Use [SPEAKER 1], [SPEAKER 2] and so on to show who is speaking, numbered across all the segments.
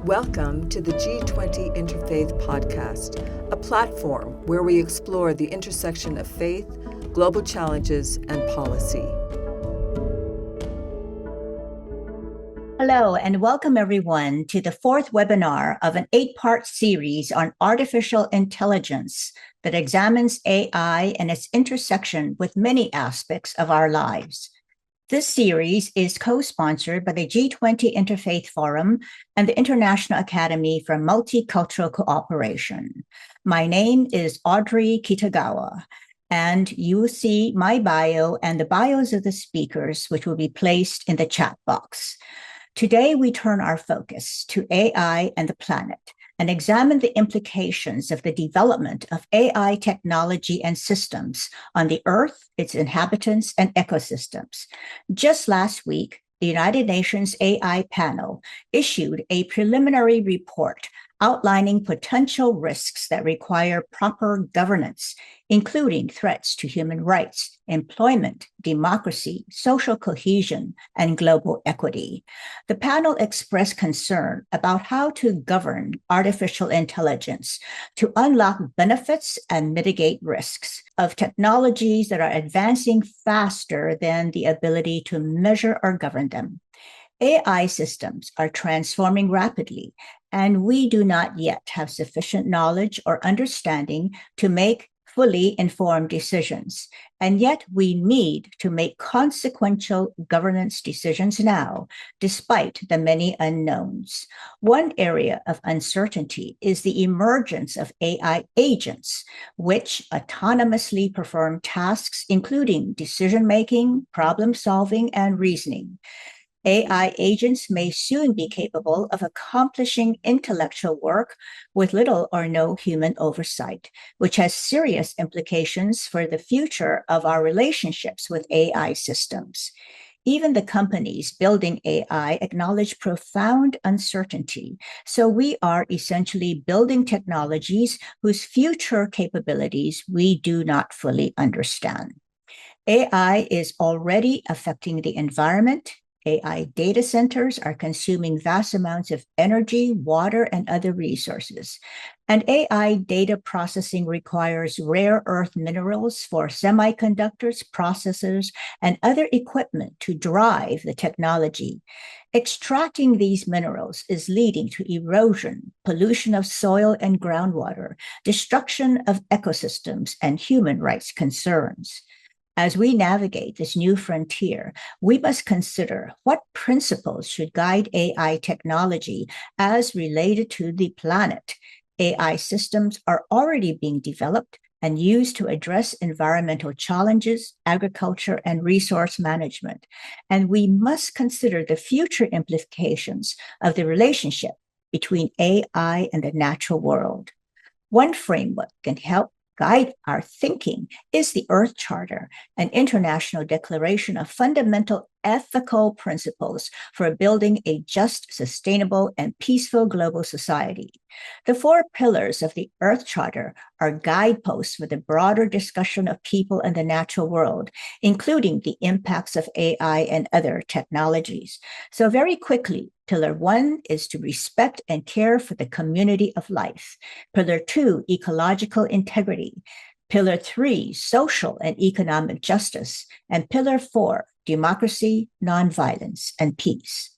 [SPEAKER 1] Welcome to the G20 Interfaith Podcast, a platform where we explore the intersection of faith, global challenges, and policy.
[SPEAKER 2] Hello, and welcome everyone to the fourth webinar of an 8-part series on artificial intelligence that examines AI and its intersection with many aspects of our lives. This series is co-sponsored by the G20 Interfaith Forum and the International Academy for Multicultural Cooperation. My name is Audrey Kitagawa, and you will see my bio and the bios of the speakers, which will be placed in the chat box. Today, we turn our focus to AI and the planet and examine the implications of the development of AI technology and systems on the Earth, its inhabitants, and ecosystems. Just last week, the United Nations AI panel issued a preliminary report outlining potential risks that require proper governance, including threats to human rights, employment, democracy, social cohesion, and global equity. The panel expressed concern about how to govern artificial intelligence to unlock benefits and mitigate risks of technologies that are advancing faster than the ability to measure or govern them. AI systems are transforming rapidly, and we do not yet have sufficient knowledge or understanding to make fully informed decisions. And yet we need to make consequential governance decisions now, despite the many unknowns. One area of uncertainty is the emergence of AI agents, which autonomously perform tasks including decision-making, problem-solving, and reasoning. AI agents may soon be capable of accomplishing intellectual work with little or no human oversight, which has serious implications for the future of our relationships with AI systems. Even the companies building AI acknowledge profound uncertainty, so we are essentially building technologies whose future capabilities we do not fully understand. AI is already affecting the environment. AI data centers are consuming vast amounts of energy, water, and other resources. And AI data processing requires rare earth minerals for semiconductors, processors, and other equipment to drive the technology. Extracting these minerals is leading to erosion, pollution of soil and groundwater, destruction of ecosystems, and human rights concerns. As we navigate this new frontier, we must consider what principles should guide AI technology as related to the planet. AI systems are already being developed and used to address environmental challenges, agriculture, and resource management. And we must consider the future implications of the relationship between AI and the natural world. One framework can help guide our thinking is the Earth Charter, an international declaration of fundamental ethical principles for building a just, sustainable, and peaceful global society. The 4 pillars of the Earth Charter are guideposts for the broader discussion of people and the natural world, including the impacts of AI and other technologies. So very quickly, Pillar 1 is to respect and care for the community of life. Pillar 2, ecological integrity. Pillar 3, social and economic justice. And Pillar 4, democracy, nonviolence, and peace.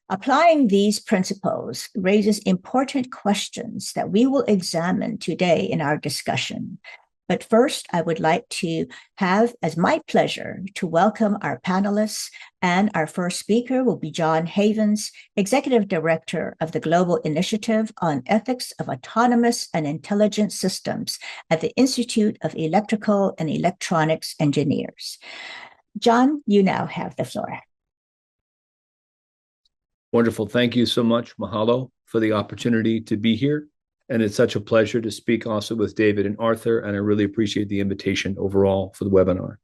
[SPEAKER 2] Applying these principles raises important questions that we will examine today in our discussion. But first, I would like to have as my pleasure to welcome our panelists, and our first speaker will be John Havens, Executive Director of the Global Initiative on Ethics of Autonomous and Intelligent Systems at the Institute of Electrical and Electronics Engineers. John, you now have the floor.
[SPEAKER 3] Wonderful. Thank you so much, Mahalo, for the opportunity to be here. And it's such a pleasure to speak also with David and Arthur, and I really appreciate the invitation overall for the webinar.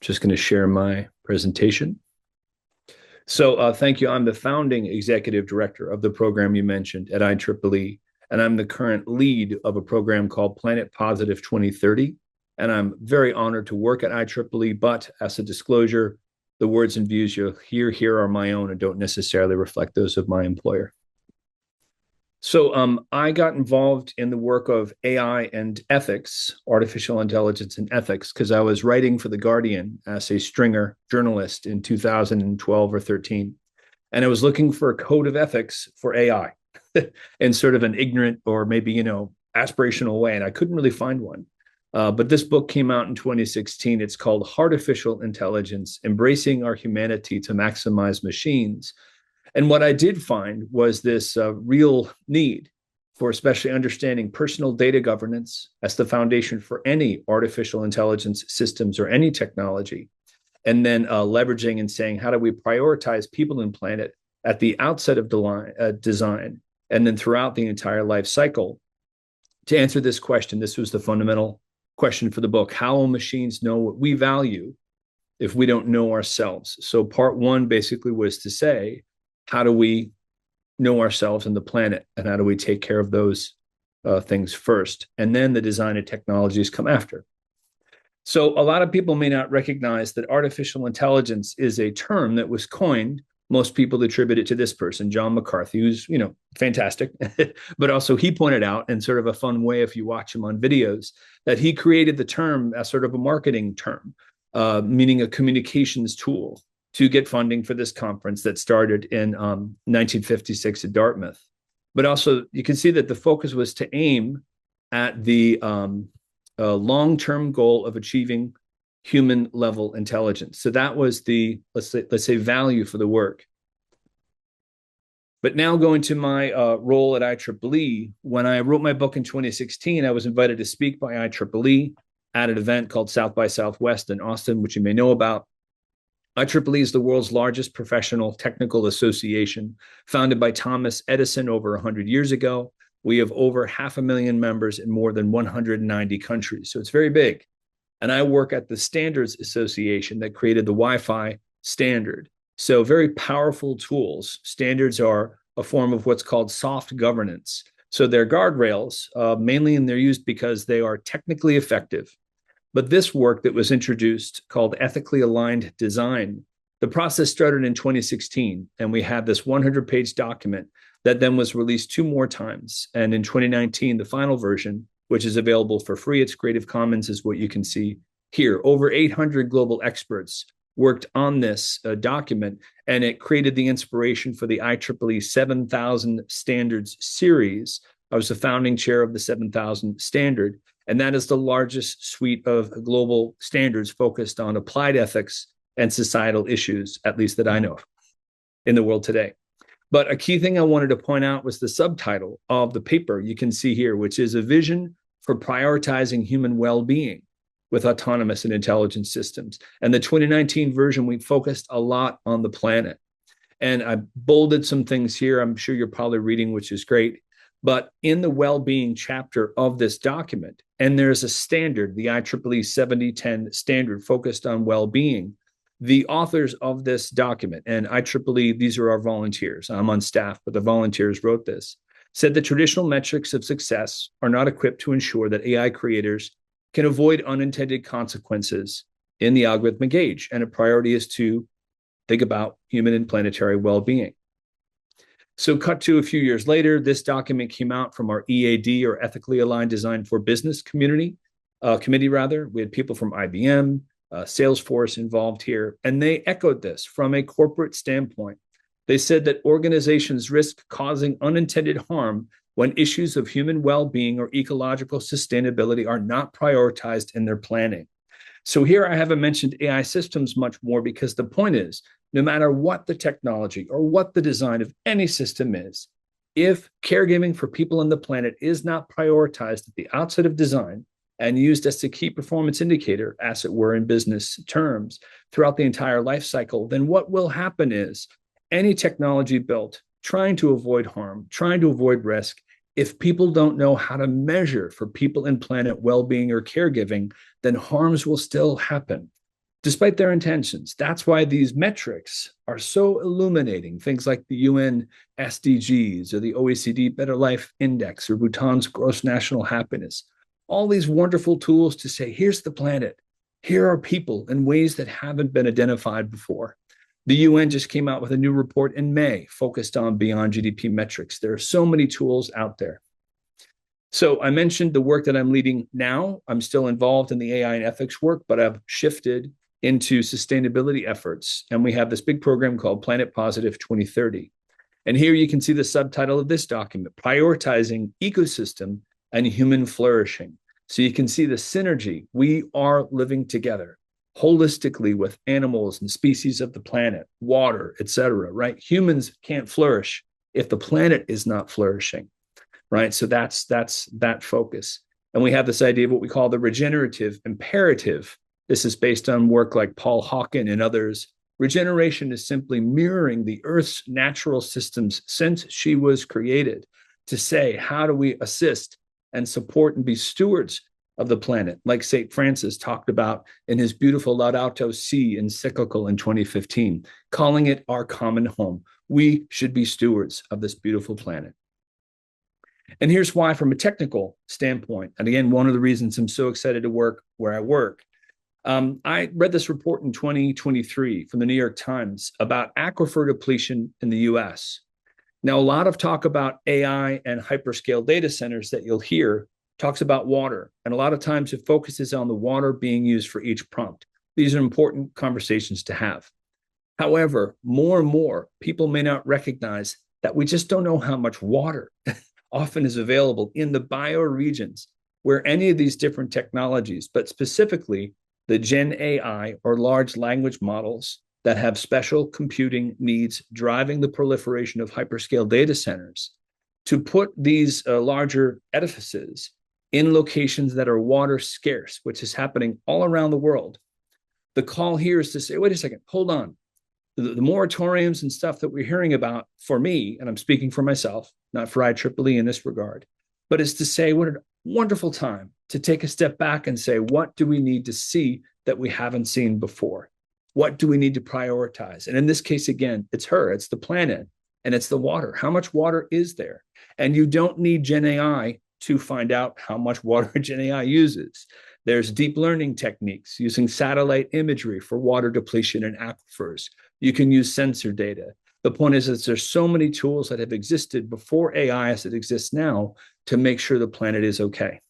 [SPEAKER 3] Just going to share my presentation. So thank you. I'm the founding executive director of the program you mentioned at IEEE, and I'm the current lead of a program called Planet Positive 2030. And I'm very honored to work at IEEE, but as a disclosure, the words and views you'll hear here are my own and don't necessarily reflect those of my employer. So I got involved in the work of AI and ethics, artificial intelligence and ethics, because I was writing for The Guardian as a stringer journalist in 2012 or 13. And I was looking for a code of ethics for AI in sort of an ignorant or maybe, aspirational way. And I couldn't really find one. But this book came out in 2016. It's called Artificial Intelligence, Embracing Our Humanity to Maximize Machines. And what I did find was this real need for especially understanding personal data governance as the foundation for any artificial intelligence systems or any technology. And then leveraging and saying, how do we prioritize people and planet at the outset of design and then throughout the entire life cycle? To answer this question, this was the fundamental question for the book. How will machines know what we value if we don't know ourselves? So part one basically was to say, how do we know ourselves and the planet, and how do we take care of those things first? And then the design of technologies come after. So a lot of people may not recognize that artificial intelligence is a term that was coined. Most people attribute it to this person, John McCarthy, who's, fantastic. But also he pointed out in sort of a fun way, if you watch him on videos, that he created the term as sort of a marketing term, meaning a communications tool to get funding for this conference that started in 1956 at Dartmouth. But also you can see that the focus was to aim at the long-term goal of achieving human level intelligence. So that was the, let's say value for the work. But now going to my role at IEEE, when I wrote my book in 2016, I was invited to speak by IEEE at an event called South by Southwest in Austin, which you may know about. IEEE is the world's largest professional technical association, founded by Thomas Edison over 100 years ago. We have over 500,000 members in more than 190 countries. So it's very big. And I work at the Standards Association that created the Wi-Fi standard. So very powerful tools. Standards are a form of what's called soft governance. So they're guardrails, mainly, and they're used because they are technically effective. But this work that was introduced called ethically aligned design, the process started in 2016, and we had this 100-page document that then was released 2 more times. And in 2019, the final version, which is available for free, it's Creative Commons, is what you can see here. Over 800 global experts worked on this document, and it created the inspiration for the IEEE 7000 Standards series. I was the founding chair of the 7000 Standard, and that is the largest suite of global standards focused on applied ethics and societal issues, at least that I know of, in the world today. But a key thing I wanted to point out was the subtitle of the paper you can see here, which is a vision for prioritizing human well-being with autonomous and intelligent systems. And the 2019 version, we focused a lot on the planet. And I bolded some things here I'm sure you're probably reading, which is great. But in the well-being chapter of this document, and there's a standard, the IEEE 7010 standard focused on well-being, the authors of this document, and IEEE, these are our volunteers, I'm on staff, but the volunteers wrote this, said the traditional metrics of success are not equipped to ensure that AI creators can avoid unintended consequences in the algorithmic age. And a priority is to think about human and planetary well-being. So cut to a few years later, this document came out from our EAD, or Ethically Aligned Design for Business committee. We had people from IBM, Salesforce involved here, and they echoed this from a corporate standpoint. They said that organizations risk causing unintended harm when issues of human well-being or ecological sustainability are not prioritized in their planning. So here I haven't mentioned AI systems much more because the point is, no matter what the technology or what the design of any system is, if caregiving for people on the planet is not prioritized at the outset of design and used as a key performance indicator, as it were in business terms, throughout the entire life cycle, then what will happen is any technology built trying to avoid harm, trying to avoid risk, if people don't know how to measure for people and planet well-being or caregiving, then harms will still happen, despite their intentions. That's why these metrics are so illuminating. Things like the UN SDGs or the OECD Better Life Index or Bhutan's Gross National Happiness. All these wonderful tools to say, here's the planet, here are people in ways that haven't been identified before. The UN just came out with a new report in May focused on beyond GDP metrics. There are so many tools out there. So I mentioned the work that I'm leading now. I'm still involved in the AI and ethics work, but I've shifted into sustainability efforts. And we have this big program called Planet Positive 2030. And here you can see the subtitle of this document, Prioritizing Ecosystem and Human Flourishing. So you can see the synergy. We are living together holistically with animals and species of the planet, water, etc., right? Humans can't flourish if the planet is not flourishing, right? So that's that focus. And we have this idea of what we call the regenerative imperative. This is based on work like Paul Hawken and others. Regeneration is simply mirroring the Earth's natural systems since she was created to say, how do we assist and support and be stewards of the planet, like St. Francis talked about in his beautiful Laudato Si encyclical in 2015, calling it our common home. We should be stewards of this beautiful planet. And here's why, from a technical standpoint, and again, one of the reasons I'm so excited to work where I work. I read this report in 2023 from the New York Times about aquifer depletion in the US. Now, a lot of talk about AI and hyperscale data centers that you'll hear talks about water. And a lot of times it focuses on the water being used for each prompt. These are important conversations to have. However, more and more people may not recognize that we just don't know how much water often is available in the bioregions where any of these different technologies, but specifically the Gen AI or large language models that have special computing needs driving the proliferation of hyperscale data centers, to put these larger edifices in locations that are water scarce, which is happening all around the world. The call here is to say, wait a second, hold on. The moratoriums and stuff that we're hearing about, for me, and I'm speaking for myself, not for IEEE in this regard, but it's to say, what a wonderful time to take a step back and say, what do we need to see that we haven't seen before? What do we need to prioritize? And in this case, again, it's the planet, and it's the water. How much water is there? And you don't need Gen AI to find out how much water Gen AI uses. There's deep learning techniques using satellite imagery for water depletion in aquifers. You can use sensor data. The point is that there's so many tools that have existed before AI as it exists now to make sure the planet is okay.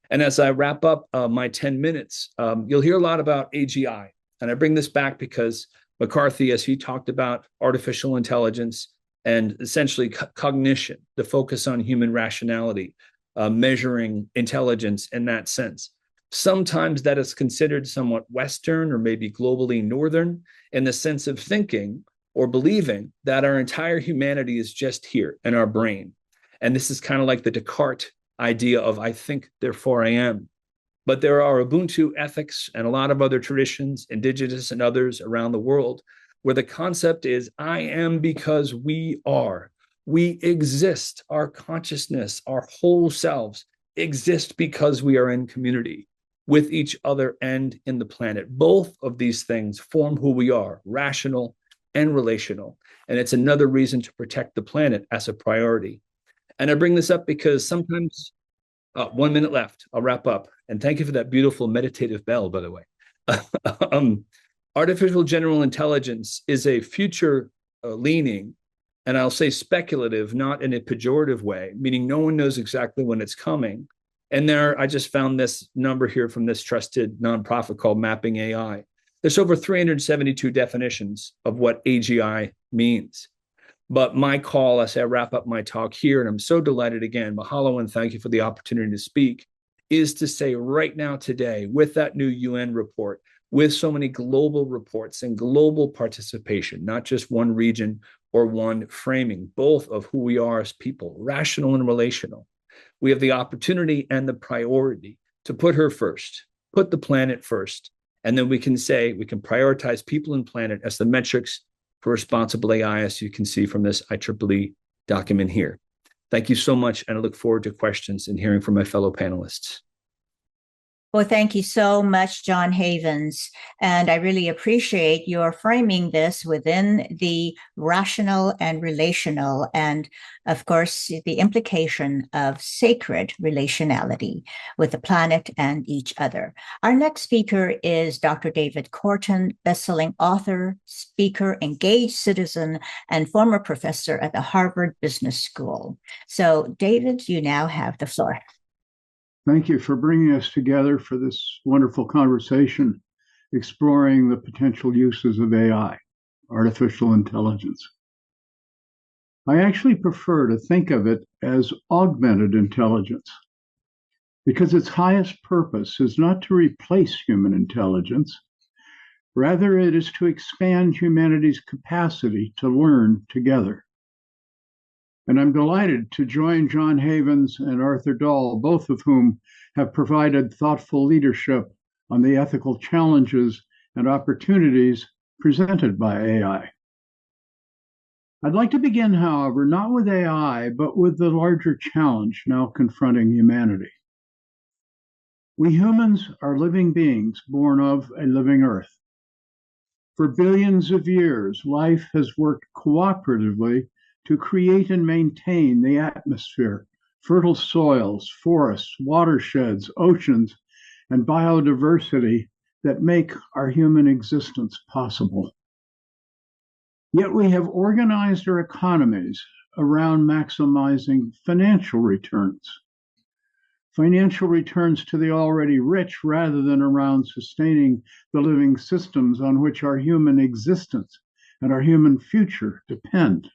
[SPEAKER 3] And as I wrap up my 10 minutes, you'll hear a lot about AGI. And I bring this back because McCarthy, as he talked about artificial intelligence and essentially cognition, the focus on human rationality, measuring intelligence in that sense. Sometimes that is considered somewhat Western or maybe globally Northern in the sense of thinking or believing that our entire humanity is just here in our brain. And this is kind of like the Descartes idea of I think, therefore I am. But there are Ubuntu ethics and a lot of other traditions, indigenous and others around the world, where the concept is I am because we are. We exist. Our consciousness, our whole selves exist because we are in community with each other and in the planet. Both of these things form who we are, rational and relational. And it's another reason to protect the planet as a priority. And I bring this up because sometimes, 1 minute left, I'll wrap up. And thank you for that beautiful meditative bell, by the way. Artificial general intelligence is a future leaning, and I'll say speculative, not in a pejorative way, meaning no one knows exactly when it's coming. And I just found this number here from this trusted nonprofit called Mapping AI. There's over 372 definitions of what AGI means. But my call as I wrap up my talk here, and I'm so delighted again, mahalo and thank you for the opportunity to speak, is to say right now today, with that new UN report, with so many global reports and global participation, not just one region or one framing, both of who we are as people, rational and relational, we have the opportunity and the priority to put her first, put the planet first, and then we can say we can prioritize people and planet as the metrics for responsible AI, as you can see from this IEEE document here. Thank you so much, and I look forward to questions and hearing from my fellow panelists.
[SPEAKER 2] Well, thank you so much, John Havens. And I really appreciate your framing this within the rational and relational, and of course, the implication of sacred relationality with the planet and each other. Our next speaker is Dr. David Korten, bestselling author, speaker, engaged citizen, and former professor at the Harvard Business School. So, David, you now have the floor.
[SPEAKER 4] Thank you for bringing us together for this wonderful conversation, exploring the potential uses of AI, artificial intelligence. I actually prefer to think of it as augmented intelligence, because its highest purpose is not to replace human intelligence. Rather, it is to expand humanity's capacity to learn together. And I'm delighted to join John Havens and Arthur Dahl, both of whom have provided thoughtful leadership on the ethical challenges and opportunities presented by AI. I'd like to begin, however, not with AI, but with the larger challenge now confronting humanity. We humans are living beings born of a living Earth. For billions of years, life has worked cooperatively to create and maintain the atmosphere, fertile soils, forests, watersheds, oceans, and biodiversity that make our human existence possible. Yet we have organized our economies around maximizing financial returns to the already rich rather than around sustaining the living systems on which our human existence and our human future depend.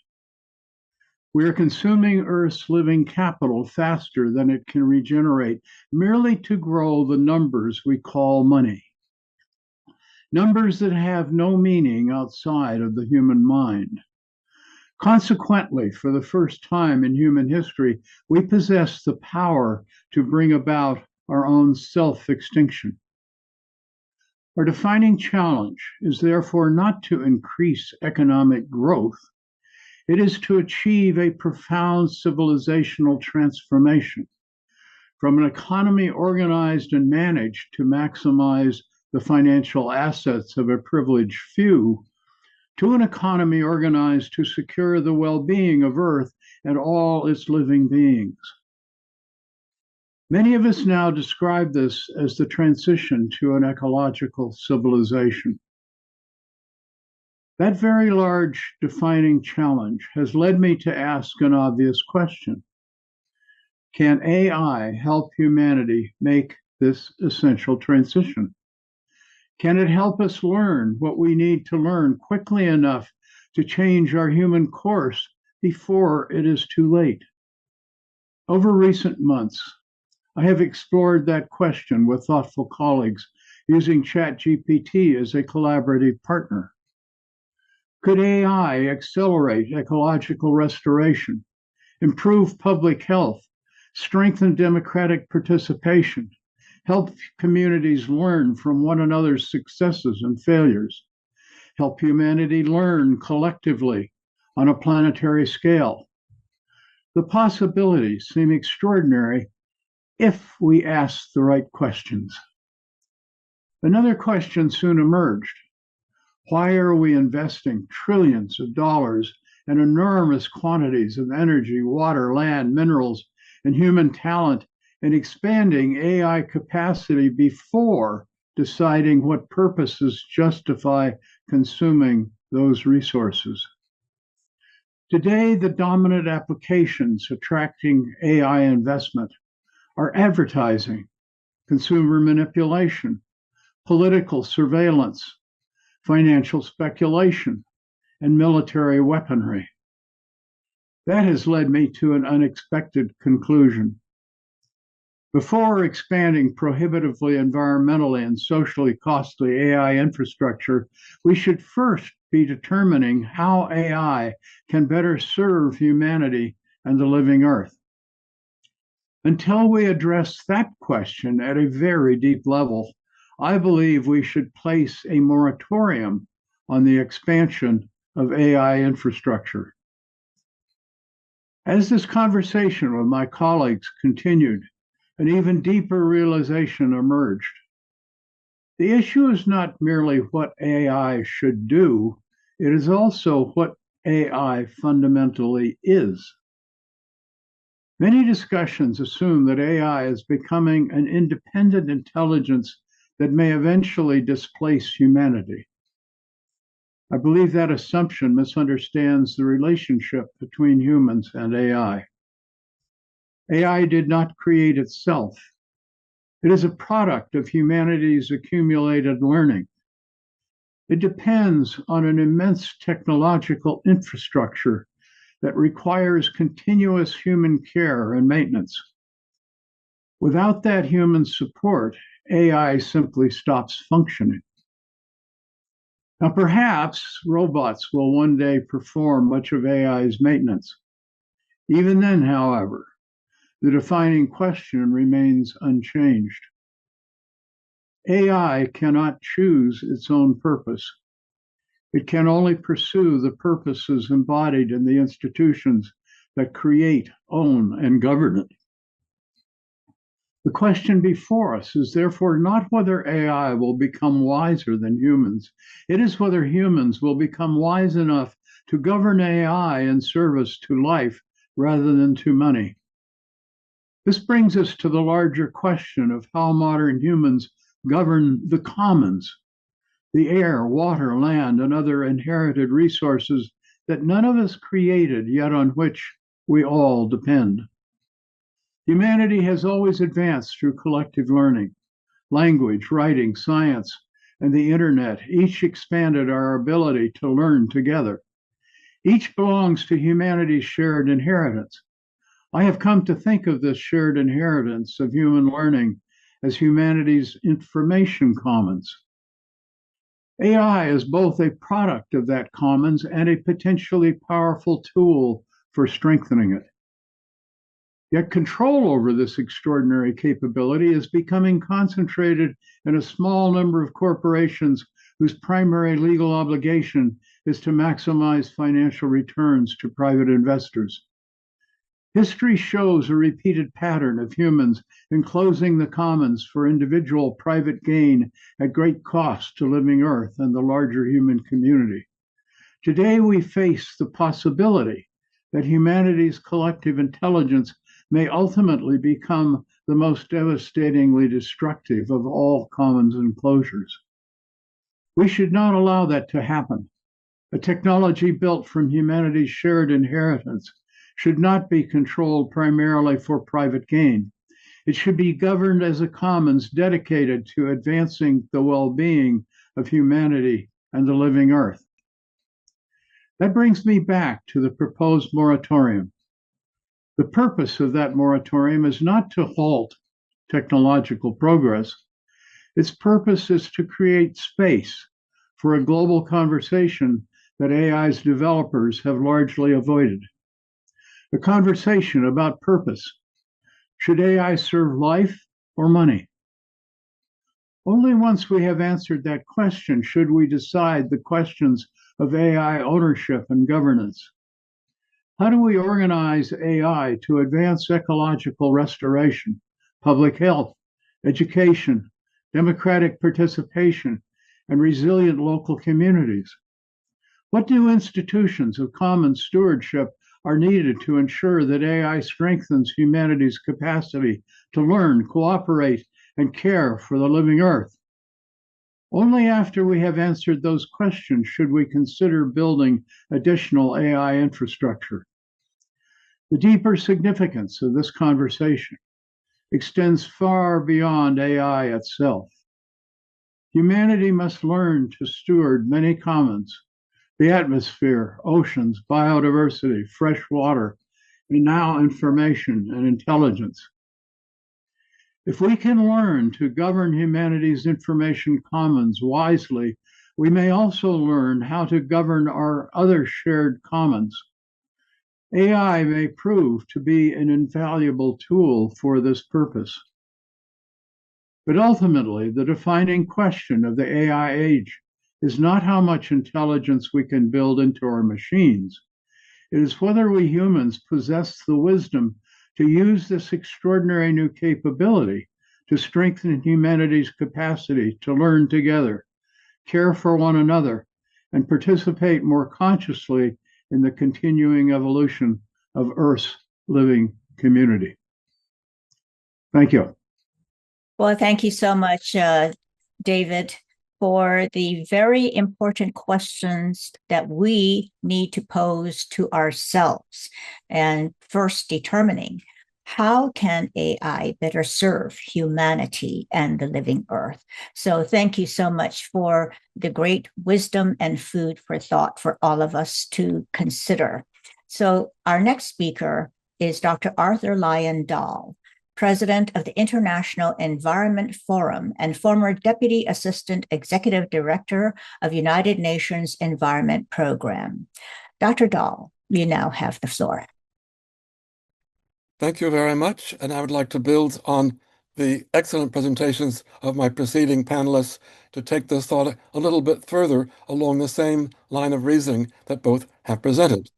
[SPEAKER 4] We are consuming Earth's living capital faster than it can regenerate, merely to grow the numbers we call money. Numbers that have no meaning outside of the human mind. Consequently, for the first time in human history, we possess the power to bring about our own self-extinction. Our defining challenge is therefore not to increase economic growth. It is to achieve a profound civilizational transformation from an economy organized and managed to maximize the financial assets of a privileged few, to an economy organized to secure the well-being of Earth and all its living beings. Many of us now describe this as the transition to an ecological civilization. That very large defining challenge has led me to ask an obvious question. Can AI help humanity make this essential transition? Can it help us learn what we need to learn quickly enough to change our human course before it is too late? Over recent months, I have explored that question with thoughtful colleagues using ChatGPT as a collaborative partner. Could AI accelerate ecological restoration, improve public health, strengthen democratic participation, help communities learn from one another's successes and failures, help humanity learn collectively on a planetary scale? The possibilities seem extraordinary if we ask the right questions. Another question soon emerged. Why are we investing trillions of dollars and enormous quantities of energy, water, land, minerals, and human talent in expanding AI capacity before deciding what purposes justify consuming those resources? Today, the dominant applications attracting AI investment are advertising, consumer manipulation, political surveillance, financial speculation, and military weaponry. That has led me to an unexpected conclusion. Before expanding prohibitively environmentally and socially costly AI infrastructure, we should first be determining how AI can better serve humanity and the living Earth. Until we address that question at a very deep level, I believe we should place a moratorium on the expansion of AI infrastructure. As this conversation with my colleagues continued, an even deeper realization emerged. The issue is not merely what AI should do, it is also what AI fundamentally is. Many discussions assume that AI is becoming an independent intelligence that may eventually displace humanity. I believe that assumption misunderstands the relationship between humans and AI. AI did not create itself. It is a product of humanity's accumulated learning. It depends on an immense technological infrastructure that requires continuous human care and maintenance. Without that human support, AI simply stops functioning. Now, perhaps robots will one day perform much of AI's maintenance. Even then, however, the defining question remains unchanged. AI cannot choose its own purpose. It can only pursue the purposes embodied in the institutions that create, own, and govern it. The question before us is therefore not whether AI will become wiser than humans. It is whether humans will become wise enough to govern AI in service to life rather than to money. This brings us to the larger question of how modern humans govern the commons, the air, water, land, and other inherited resources that none of us created, yet on which we all depend. Humanity has always advanced through collective learning. Language, writing, science, and the internet each expanded our ability to learn together. Each belongs to humanity's shared inheritance. I have come to think of this shared inheritance of human learning as humanity's information commons. AI is both a product of that commons and a potentially powerful tool for strengthening it. Yet control over this extraordinary capability is becoming concentrated in a small number of corporations whose primary legal obligation is to maximize financial returns to private investors. History shows a repeated pattern of humans enclosing the commons for individual private gain at great cost to living Earth and the larger human community. Today, we face the possibility that humanity's collective intelligence may ultimately become the most devastatingly destructive of all commons enclosures. We should not allow that to happen. A technology built from humanity's shared inheritance should not be controlled primarily for private gain. It should be governed as a commons dedicated to advancing the well-being of humanity and the living Earth. That brings me back to the proposed moratorium. The purpose of that moratorium is not to halt technological progress. Its purpose is to create space for a global conversation that AI's developers have largely avoided. A conversation about purpose. Should AI serve life or money? Only once we have answered that question should we decide the questions of AI ownership and governance. How do we organize AI to advance ecological restoration, public health, education, democratic participation, and resilient local communities? What new institutions of common stewardship are needed to ensure that AI strengthens humanity's capacity to learn, cooperate, and care for the living Earth? Only after we have answered those questions should we consider building additional AI infrastructure. The deeper significance of this conversation extends far beyond AI itself. Humanity must learn to steward many commons: the atmosphere, oceans, biodiversity, fresh water, and now information and intelligence. If we can learn to govern humanity's information commons wisely, we may also learn how to govern our other shared commons. AI may prove to be an invaluable tool for this purpose. But ultimately, the defining question of the AI age is not how much intelligence we can build into our machines. It is whether we humans possess the wisdom to use this extraordinary new capability to strengthen humanity's capacity to learn together, care for one another, and participate more consciously in the continuing evolution of Earth's living community. Thank you.
[SPEAKER 2] Well, thank you so much, David, for the very important questions that we need to pose to ourselves. And first, determining how can AI better serve humanity and the living Earth? So thank you so much for the great wisdom and food for thought for all of us to consider. So our next speaker is Dr. Arthur Lyon Dahl, President of the International Environment Forum and former Deputy Assistant Executive Director of United Nations Environment Program. Dr. Dahl, you now have the floor.
[SPEAKER 5] Thank you very much, and I would like to build on the excellent presentations of my preceding panelists to take this thought a little bit further along the same line of reasoning that both have presented.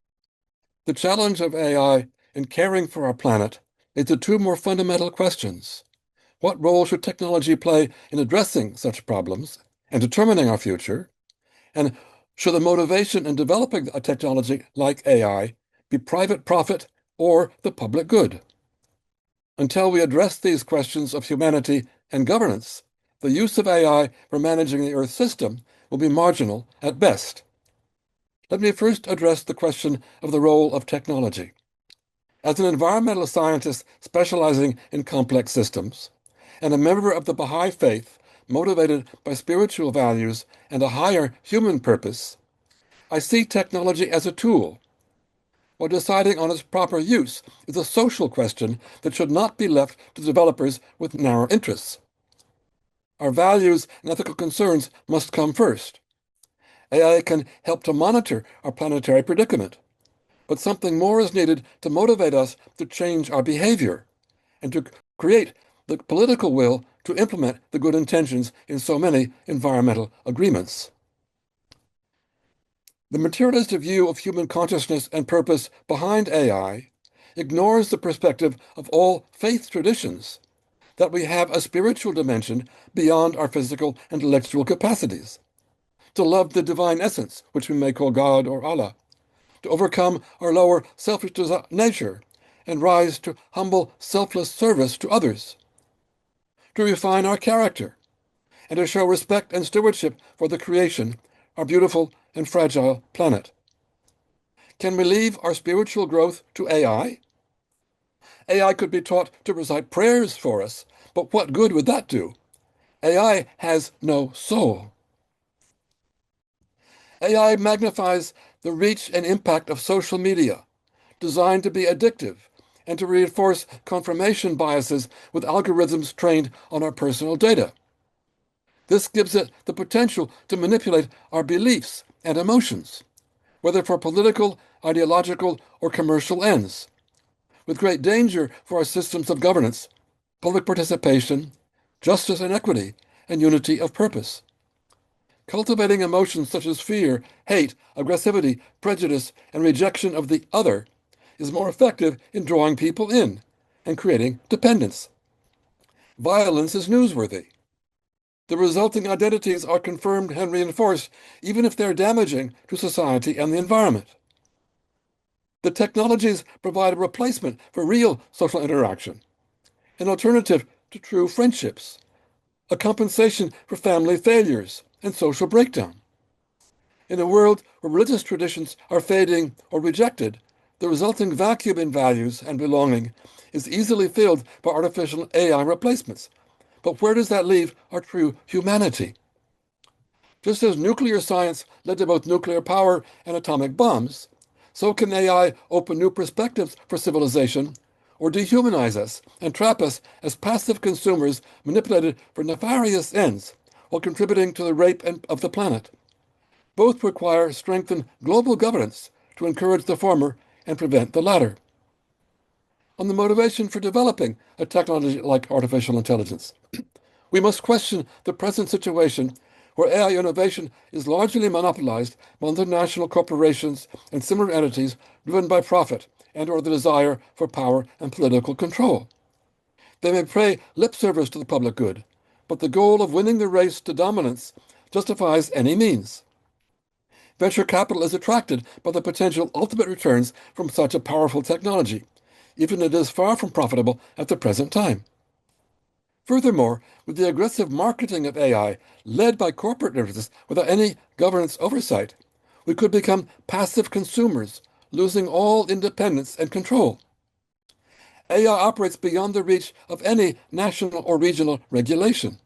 [SPEAKER 5] The challenge of AI in caring for our planet is the two more fundamental questions. What role should technology play in addressing such problems and determining our future? And should the motivation in developing a technology like AI be private profit or the public good? Until we address these questions of humanity and governance, the use of AI for managing the Earth system will be marginal at best. Let me first address the question of the role of technology. As an environmental scientist specializing in complex systems, and a member of the Baha'i faith motivated by spiritual values and a higher human purpose, I see technology as a tool, while deciding on its proper use is a social question that should not be left to developers with narrow interests. Our values and ethical concerns must come first. AI can help to monitor our planetary predicament, but something more is needed to motivate us to change our behavior and to create the political will to implement the good intentions in so many environmental agreements. The materialistic view of human consciousness and purpose behind AI ignores the perspective of all faith traditions that we have a spiritual dimension beyond our physical and intellectual capacities, to love the divine essence, which we may call God or Allah, to overcome our lower selfish nature and rise to humble, selfless service to others, to refine our character, and to show respect and stewardship for the creation, our beautiful and fragile planet. Can we leave our spiritual growth to AI? AI could be taught to recite prayers for us, but what good would that do? AI has no soul. AI magnifies the reach and impact of social media, designed to be addictive and to reinforce confirmation biases with algorithms trained on our personal data. This gives it the potential to manipulate our beliefs and emotions, whether for political, ideological, or commercial ends, with great danger for our systems of governance, public participation, justice and equity, and unity of purpose. Cultivating emotions such as fear, hate, aggressivity, prejudice, and rejection of the other is more effective in drawing people in and creating dependence. Violence is newsworthy. The resulting identities are confirmed and reinforced even if they're damaging to society and the environment. The technologies provide a replacement for real social interaction, an alternative to true friendships, a compensation for family failures and social breakdown. In a world where religious traditions are fading or rejected, the resulting vacuum in values and belonging is easily filled by artificial AI replacements. But where does that leave our true humanity? Just as nuclear science led to both nuclear power and atomic bombs, so can AI open new perspectives for civilization or dehumanize us and trap us as passive consumers manipulated for nefarious ends while contributing to the rape of the planet. Both require strengthened global governance to encourage the former and prevent the latter. On the motivation for developing a technology like artificial intelligence, we must question the present situation where AI innovation is largely monopolized by international corporations and similar entities driven by profit and/or the desire for power and political control. They may pay lip service to the public good, but the goal of winning the race to dominance justifies any means. Venture capital is attracted by the potential ultimate returns from such a powerful technology, even if it is far from profitable at the present time. Furthermore, with the aggressive marketing of AI led by corporate interests without any governance oversight, we could become passive consumers, losing all independence and control. AI operates beyond the reach of any national or regional regulation.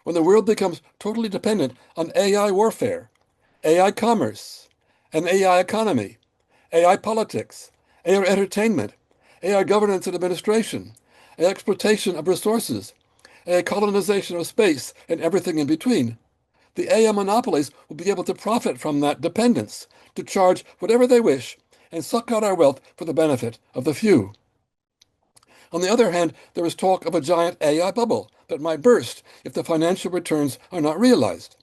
[SPEAKER 5] When the world becomes totally dependent on AI warfare, AI commerce, an AI economy, AI politics, AI entertainment, AI governance and administration, AI exploitation of resources, AI colonization of space, and everything in between, the AI monopolies will be able to profit from that dependence, to charge whatever they wish, and suck out our wealth for the benefit of the few. On the other hand, there is talk of a giant AI bubble that might burst if the financial returns are not realized.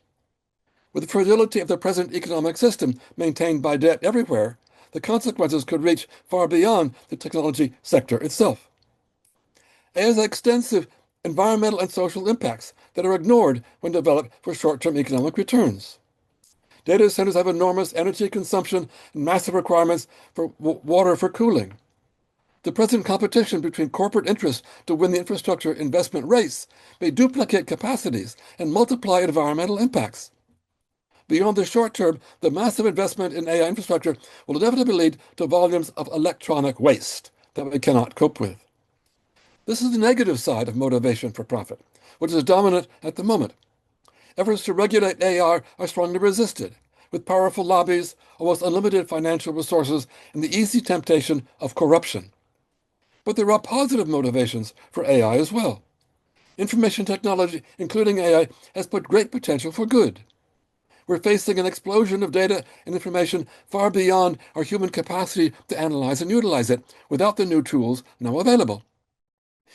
[SPEAKER 5] With the fragility of the present economic system maintained by debt everywhere, the consequences could reach far beyond the technology sector itself. AI has extensive environmental and social impacts that are ignored when developed for short-term economic returns. Data centers have enormous energy consumption and massive requirements for water for cooling. The present competition between corporate interests to win the infrastructure investment race may duplicate capacities and multiply environmental impacts. Beyond the short term, the massive investment in AI infrastructure will inevitably lead to volumes of electronic waste that we cannot cope with. This is the negative side of motivation for profit, which is dominant at the moment. Efforts to regulate AI are strongly resisted, with powerful lobbies, almost unlimited financial resources, and the easy temptation of corruption. But there are positive motivations for AI as well. Information technology, including AI, has put great potential for good. We're facing an explosion of data and information far beyond our human capacity to analyze and utilize it without the new tools now available.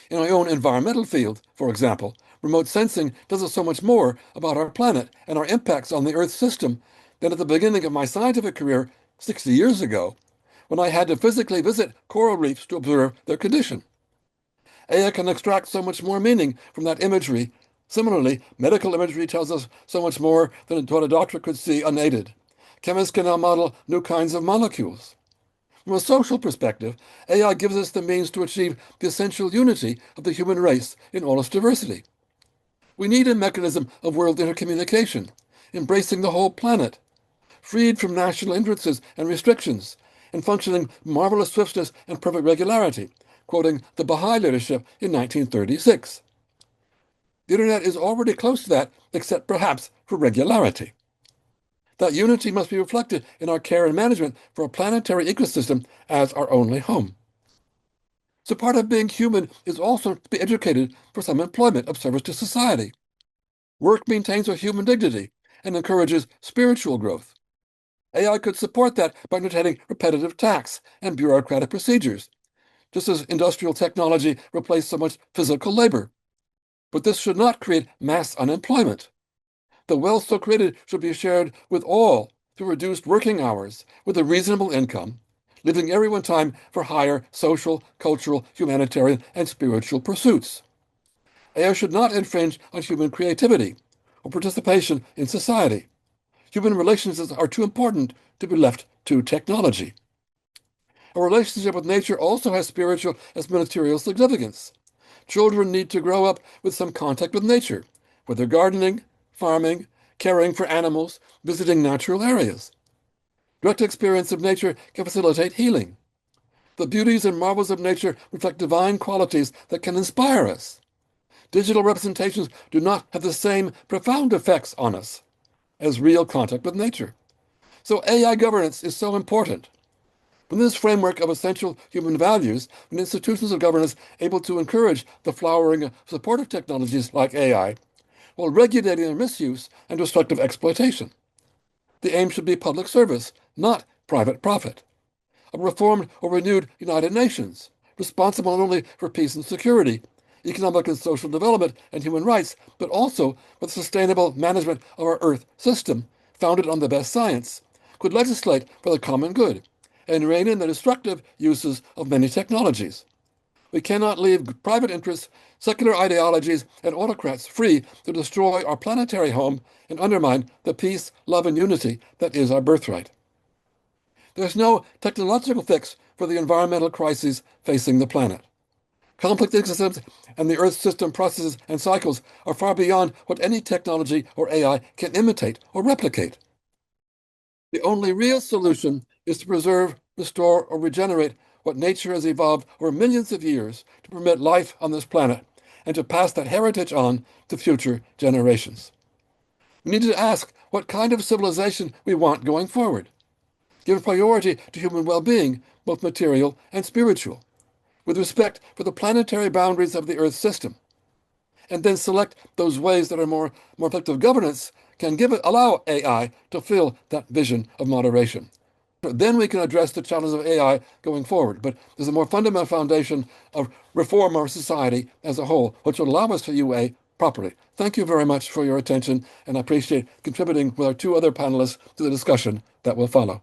[SPEAKER 5] In our own environmental field, for example, remote sensing does so much more about our planet and our impacts on the Earth system than at the beginning of my scientific career 60 years ago, when I had to physically visit coral reefs to observe their condition. AI can extract so much more meaning from that imagery. Similarly, medical imagery tells us so much more than what a doctor could see unaided. Chemists can now model new kinds of molecules. From a social perspective, AI gives us the means to achieve the essential unity of the human race in all its diversity. We need a mechanism of world intercommunication, embracing the whole planet, freed from national hindrances and restrictions, and functioning marvelous swiftness and perfect regularity, quoting the Baha'i leadership in 1936. The Internet is already close to that, except perhaps for regularity. That unity must be reflected in our care and management for a planetary ecosystem as our only home. So part of being human is also to be educated for some employment of service to society. Work maintains our human dignity and encourages spiritual growth. AI could support that by undertaking repetitive tasks and bureaucratic procedures, just as industrial technology replaced so much physical labor. But this should not create mass unemployment. The wealth so created should be shared with all through reduced working hours with a reasonable income, leaving everyone time for higher social, cultural, humanitarian, and spiritual pursuits. AI should not infringe on human creativity or participation in society. Human relationships are too important to be left to technology. A relationship with nature also has spiritual as material significance. Children need to grow up with some contact with nature, whether gardening, farming, caring for animals, visiting natural areas. Direct experience of nature can facilitate healing. The beauties and marvels of nature reflect divine qualities that can inspire us. Digital representations do not have the same profound effects on us as real contact with nature. So AI governance is so important. Within this framework of essential human values, when institutions of governance able to encourage the flowering of supportive technologies like AI, while regulating their misuse and destructive exploitation. The aim should be public service, not private profit. A reformed or renewed United Nations, responsible not only for peace and security, economic and social development, and human rights, but also for the sustainable management of our Earth system, founded on the best science, could legislate for the common good and rein in the destructive uses of many technologies. We cannot leave private interests, secular ideologies, and autocrats free to destroy our planetary home and undermine the peace, love, and unity that is our birthright. There's no technological fix for the environmental crises facing the planet. Complex ecosystems and the Earth system processes and cycles are far beyond what any technology or AI can imitate or replicate. The only real solution is to preserve, restore, or regenerate what nature has evolved over millions of years to permit life on this planet and to pass that heritage on to future generations. We need to ask what kind of civilization we want going forward. Give priority to human well-being, both material and spiritual, with respect for the planetary boundaries of the Earth system, and then select those ways that are more effective governance can allow AI to fill that vision of moderation. Then we can address the challenges of AI going forward. But there's a more fundamental foundation of reform our society as a whole, which will allow us to UA properly. Thank you very much for your attention, and I appreciate contributing with our two other panelists to the discussion that will follow.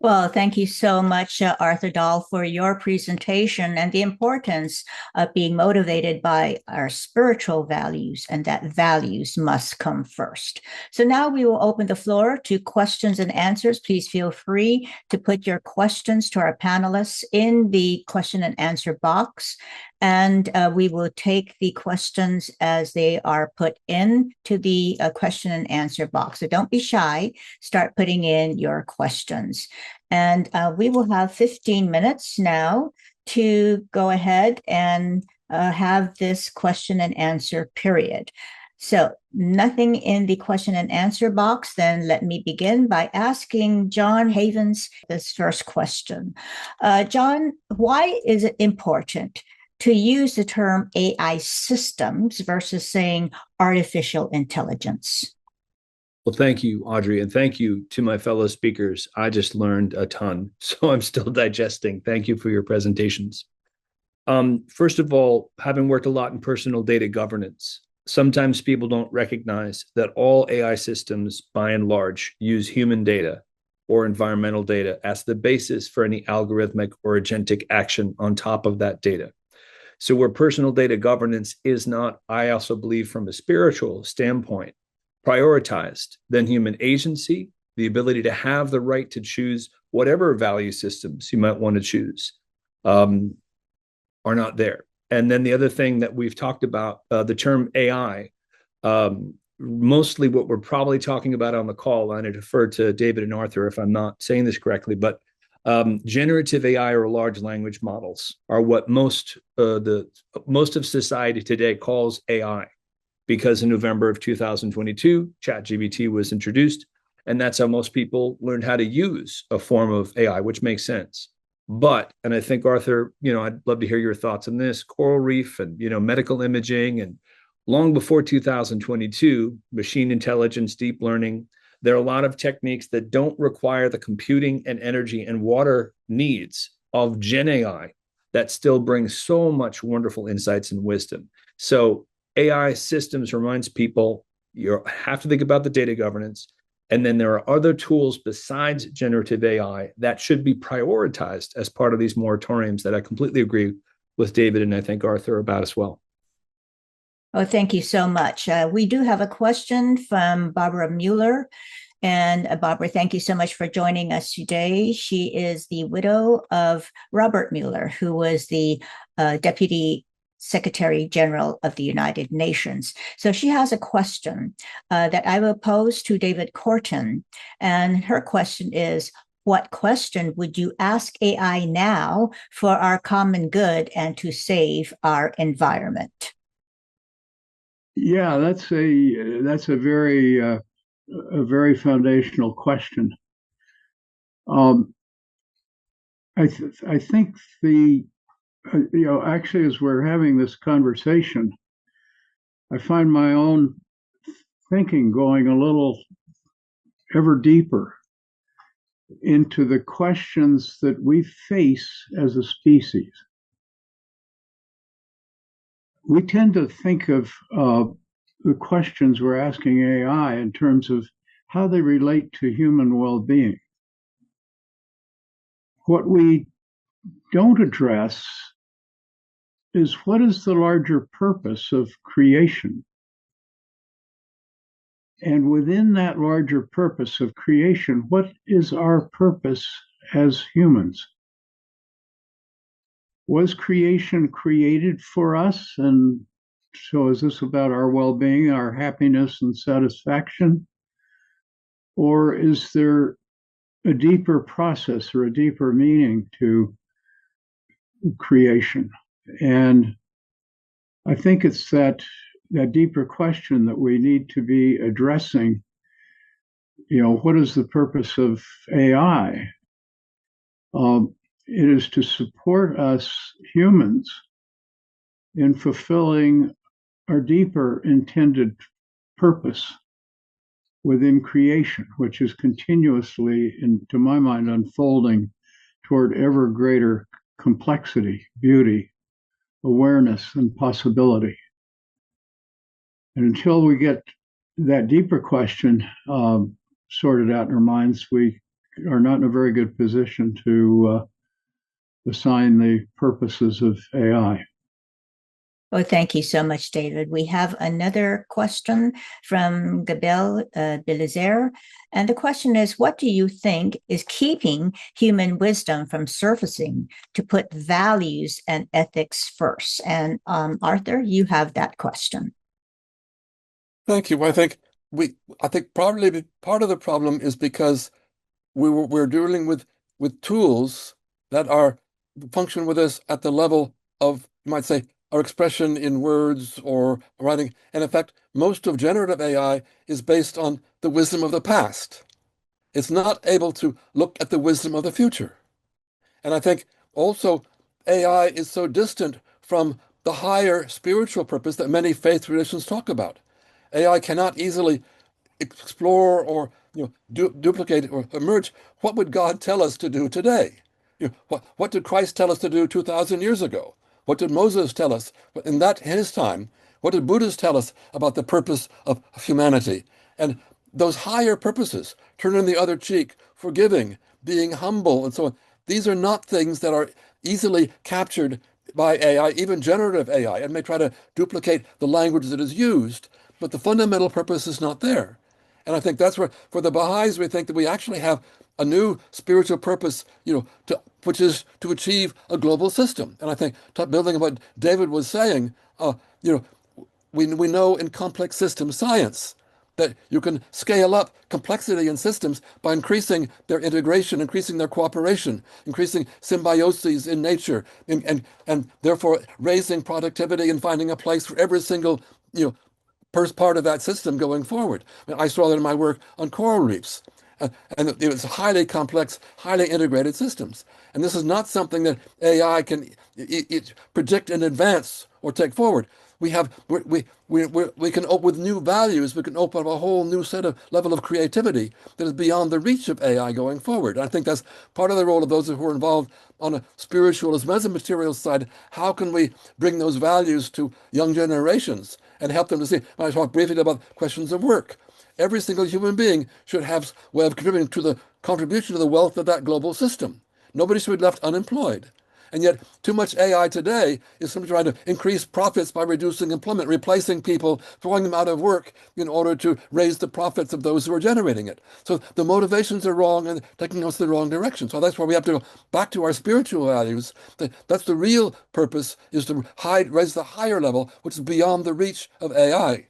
[SPEAKER 2] Well, thank you so much, Arthur Dahl, for your presentation and the importance of being motivated by our spiritual values, and that values must come first. So now we will open the floor to questions and answers. Please feel free to put your questions to our panelists in the question and answer box. And we will take the questions as they are put into the question and answer box. So don't be shy. Start putting in your questions. And we will have 15 minutes now to go ahead and have this question and answer period. So nothing in the question and answer box. Then let me begin by asking John Havens this first question. John, why is it important to use the term AI systems versus saying artificial intelligence?
[SPEAKER 3] Well, thank you, Audrey, and thank you to my fellow speakers. I just learned a ton, so I'm still digesting. Thank you for your presentations. First of all, having worked a lot in personal data governance, sometimes people don't recognize that all AI systems, by and large, use human data or environmental data as the basis for any algorithmic or agentic action on top of that data. So where personal data governance is not, I also believe from a spiritual standpoint, prioritized, then human agency, the ability to have the right to choose whatever value systems you might want to choose, are not there. And then the other thing that we've talked about, the term AI, mostly what we're probably talking about on the call, and I defer to David and Arthur if I'm not saying this correctly, but generative AI or large language models are what most of society today calls AI, because in November of 2022, ChatGPT was introduced, and that's how most people learned how to use a form of AI, which makes sense. But, and I think Arthur, I'd love to hear your thoughts on this, coral reef and medical imaging, and long before 2022, machine intelligence, deep learning. There are a lot of techniques that don't require the computing and energy and water needs of Gen AI that still bring so much wonderful insights and wisdom. So AI systems reminds people you have to think about the data governance. And then there are other tools besides generative AI that should be prioritized as part of these moratoriums that I completely agree with David and I think Arthur about as well.
[SPEAKER 2] Oh, thank you so much. We do have a question from Barbara Mueller. And Barbara, thank you so much for joining us today. She is the widow of Robert Mueller, who was the Deputy Secretary General of the United Nations. So she has a question that I will pose to David Korten. And her question is, what question would you ask AI now for our common good and to save our environment?
[SPEAKER 4] Yeah, that's a very foundational question. I think actually, as we're having this conversation, I find my own thinking going a little ever deeper into the questions that we face as a species. We tend to think of the questions we're asking AI in terms of how they relate to human well-being. what we don't address is what is the larger purpose of creation? And within that larger purpose of creation, what is our purpose as humans? Was creation created for us? And so is this about our well-being, our happiness and satisfaction? Or is there a deeper process or a deeper meaning to creation? And I think it's that deeper question that we need to be addressing. What is the purpose of AI? It is to support us humans in fulfilling our deeper intended purpose within creation, which is continuously, to my mind, unfolding toward ever greater complexity, beauty, awareness, and possibility. And until we get that deeper question sorted out in our minds, we are not in a very good position to assign the purposes of AI.
[SPEAKER 2] Well, thank you so much, David. We have another question from Gabel Belizer. And the question is, what do you think is keeping human wisdom from surfacing to put values and ethics first? And Arthur, you have that question.
[SPEAKER 5] Thank you. I think probably part of the problem is because we're dealing with tools that function with us at the level of, you might say, our expression in words or writing. And in fact, most of generative AI is based on the wisdom of the past. It's not able to look at the wisdom of the future. And I think also AI is so distant from the higher spiritual purpose that many faith traditions talk about. AI cannot easily explore or duplicate or emerge. What would God tell us to do today? What did Christ tell us to do 2,000 years ago? What did Moses tell us in his time? What did Buddhists tell us about the purpose of humanity? And those higher purposes, turning the other cheek, forgiving, being humble, and so on, these are not things that are easily captured by AI, even generative AI. It may try to duplicate the language that is used, but the fundamental purpose is not there. And I think that's where, for the Baha'is, we think that we actually have a new spiritual purpose, which is to achieve a global system. And I think, building on what David was saying, we know in complex system science that you can scale up complexity in systems by increasing their integration, increasing their cooperation, increasing symbioses in nature, and therefore raising productivity and finding a place for every single, first part of that system going forward. I saw that in my work on coral reefs. And it was highly complex, highly integrated systems. And this is not something that AI can predict in advance or take forward. We can open with new values. We can open up a whole new level of creativity that is beyond the reach of AI going forward. I think that's part of the role of those who are involved on a spiritual as well as a material side. How can we bring those values to young generations and help them to see? I talked briefly about questions of work. Every single human being should have a way of contributing to the wealth of that global system. Nobody should be left unemployed. And yet, too much AI today is simply trying to increase profits by reducing employment, replacing people, throwing them out of work in order to raise the profits of those who are generating it. So the motivations are wrong and taking us the wrong direction. So that's why we have to go back to our spiritual values. That's the real purpose, is to raise the higher level, which is beyond the reach of AI.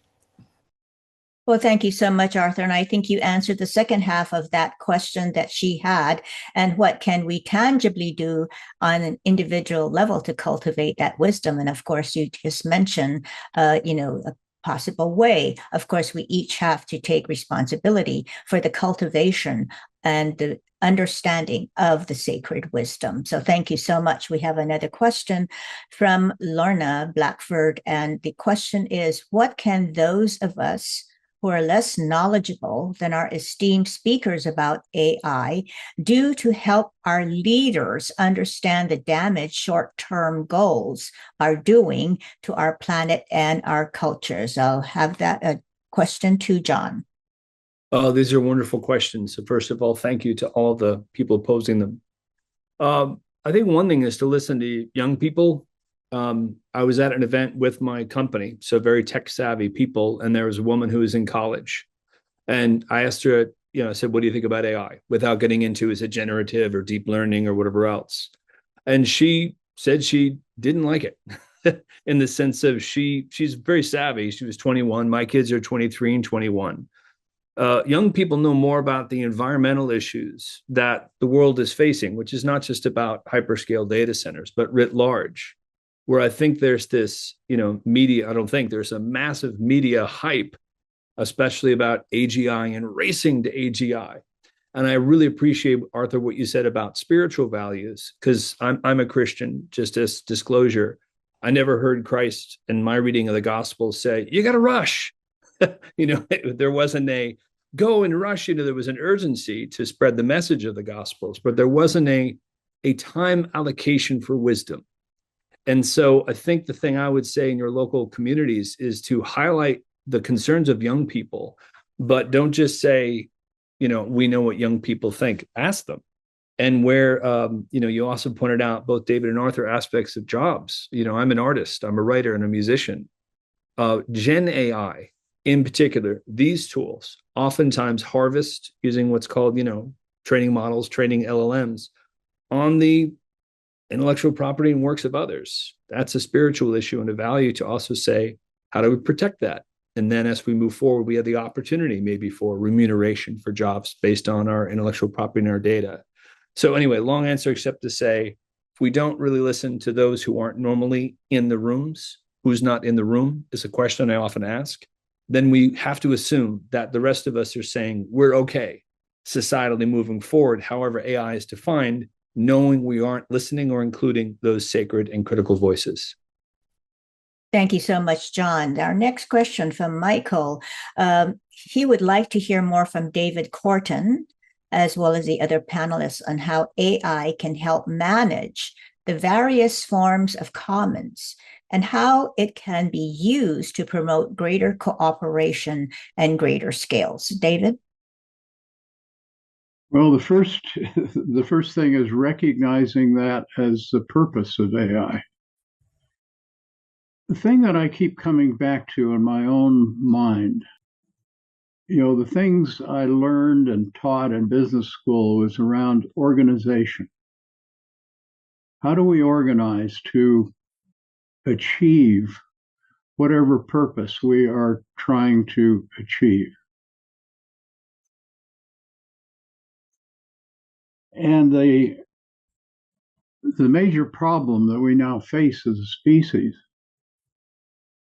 [SPEAKER 2] Well, thank you so much, Arthur. And I think you answered the second half of that question that she had. And what can we tangibly do on an individual level to cultivate that wisdom? And of course, you just mentioned, a possible way. Of course, we each have to take responsibility for the cultivation and the understanding of the sacred wisdom. So thank you so much. We have another question from Lorna Blackford. And the question is, what can those of us who are less knowledgeable than our esteemed speakers about AI do to help our leaders understand the damage short-term goals are doing to our planet and our cultures? I'll have that a question to John.
[SPEAKER 3] These are wonderful questions. So first of all, thank you to all the people posing them. I think one thing is to listen to young people. I was at an event with my company, so very tech savvy people, and there was a woman who was in college. And I asked her, I said, what do you think about AI? Without getting into is it generative or deep learning or whatever else. And she said she didn't like it in the sense of she's very savvy. She was 21. My kids are 23 and 21. Young people know more about the environmental issues that the world is facing, which is not just about hyperscale data centers, but writ large, where I think there's this, media, I don't think there's a massive media hype, especially about AGI and racing to AGI. And I really appreciate, Arthur, what you said about spiritual values, because I'm a Christian, just as disclosure. I never heard Christ in my reading of the gospel say, you got to rush. There wasn't a go and rush. There was an urgency to spread the message of the gospels, but there wasn't a time allocation for wisdom. And so I think the thing I would say in your local communities is to highlight the concerns of young people, but don't just say, we know what young people think. Ask them. And where, you also pointed out, both David and Arthur, aspects of jobs. I'm an artist, I'm a writer and a musician. Gen AI, in particular, these tools oftentimes harvest using what's called, training models, training LLMs on the intellectual property and works of others. That's a spiritual issue and a value to also say, how do we protect that? And then as we move forward, we have the opportunity maybe for remuneration for jobs based on our intellectual property and our data. So anyway, long answer, except to say, if we don't really listen to those who aren't normally in the rooms, who's not in the room is a question I often ask, then we have to assume that the rest of us are saying we're okay societally moving forward, however AI is defined, knowing we aren't listening or including those sacred and critical voices.
[SPEAKER 2] Thank you so much, John. Our next question from Michael. He would like to hear more from David Korten, as well as the other panelists, on how AI can help manage the various forms of commons and how it can be used to promote greater cooperation and greater scales. David?
[SPEAKER 4] Well, the first thing is recognizing that as the purpose of AI. The thing that I keep coming back to in my own mind, the things I learned and taught in business school was around organization. How do we organize to achieve whatever purpose we are trying to achieve? And the major problem that we now face as a species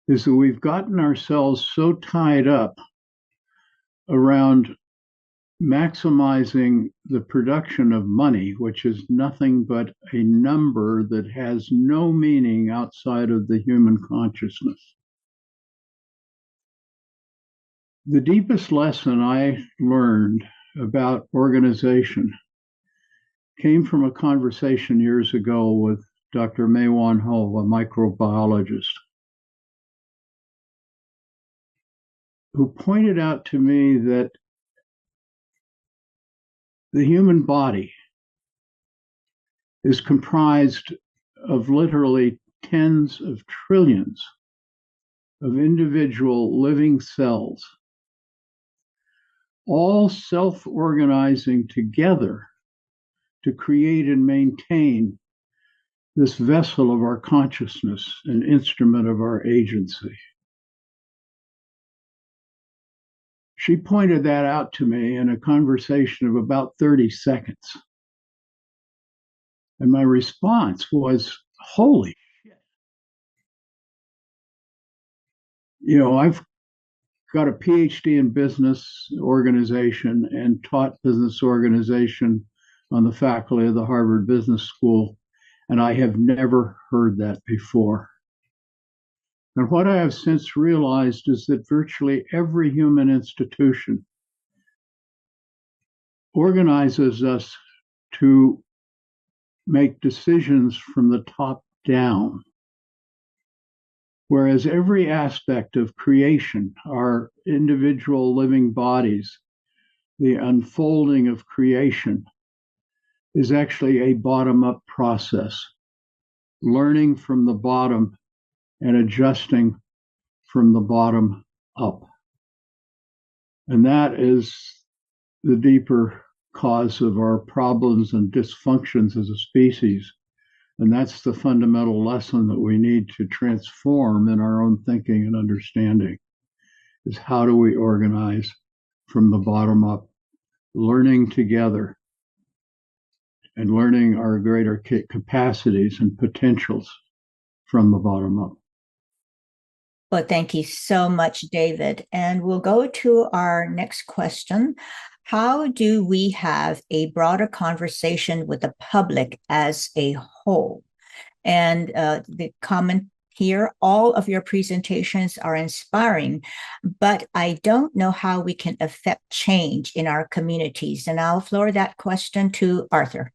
[SPEAKER 4] is that we've gotten ourselves so tied up around maximizing the production of money, which is nothing but a number that has no meaning outside of the human consciousness. The deepest lesson I learned about organization came from a conversation years ago with Dr. Maywan Ho, a microbiologist, who pointed out to me that the human body is comprised of literally tens of trillions of individual living cells, all self-organizing together to create and maintain this vessel of our consciousness, an instrument of our agency. She pointed that out to me in a conversation of about 30 seconds. And my response was, holy shit. I've got a PhD in business organization and taught business organization on the faculty of the Harvard Business School, and I have never heard that before. And what I have since realized is that virtually every human institution organizes us to make decisions from the top down, whereas every aspect of creation, our individual living bodies, the unfolding of creation, is actually a bottom-up process, learning from the bottom and adjusting from the bottom up. And that is the deeper cause of our problems and dysfunctions as a species. And that's the fundamental lesson that we need to transform in our own thinking and understanding, is how do we organize from the bottom up, learning together and learning our greater capacities and potentials from the bottom up.
[SPEAKER 2] Well, thank you so much, David. And we'll go to our next question. How do we have a broader conversation with the public as a whole? And the comment here, all of your presentations are inspiring, but I don't know how we can affect change in our communities. And I'll floor that question to Arthur.